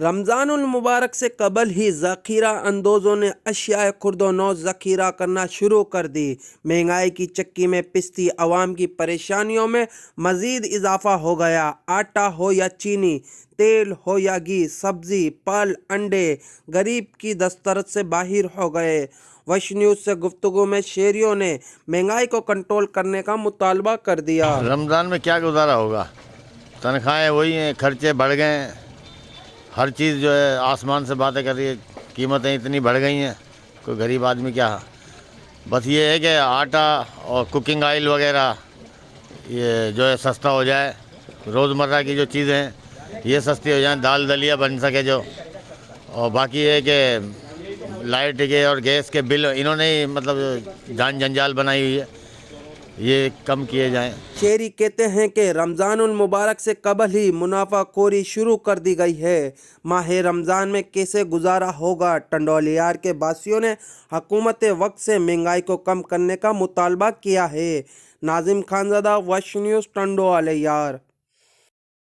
رمضان المبارک سے قبل ہی ذخیرہ اندوزوں نے اشیاء خرد و نو ذخیرہ کرنا شروع کر دی۔ مہنگائی کی چکی میں پستی عوام کی پریشانیوں میں مزید اضافہ ہو گیا۔ آٹا ہو یا چینی، تیل ہو یا گھی، سبزی، پھل، انڈے غریب کی دسترس سے باہر ہو گئے۔ وش نیوز سے گفتگو میں شہریوں نے مہنگائی کو کنٹرول کرنے کا مطالبہ کر دیا۔ رمضان میں کیا گزارا ہوگا، تنخواہیں وہی ہیں، خرچے بڑھ گئے ہیں، ہر چیز جو ہے آسمان سے باتیں کر رہی ہے، قیمتیں اتنی بڑھ گئی ہیں، کوئی غریب آدمی کیا۔ بس یہ ہے کہ آٹا اور کوکنگ آئل وغیرہ یہ جو ہے سستا ہو جائے، روزمرہ کی جو چیزیں ہیں یہ سستی ہو جائیں، دال دلیا بن سکے جو، اور باقی یہ ہے کہ لائٹ کے اور گیس کے بل انہوں نے ہی مطلب جان جنجال بنائی ہوئی ہے، یہ کم کیے جائیں۔ شہری کہتے ہیں کہ رمضان المبارک سے قبل ہی منافع خوری شروع کر دی گئی ہے۔ ماہ رمضان میں کیسے گزارا ہوگا؟ ٹنڈولیار کے باسیوں نے حکومت وقت سے مہنگائی کو کم کرنے کا مطالبہ کیا ہے۔ ناظم خانزادہ، وش نیوز، ٹنڈولیار۔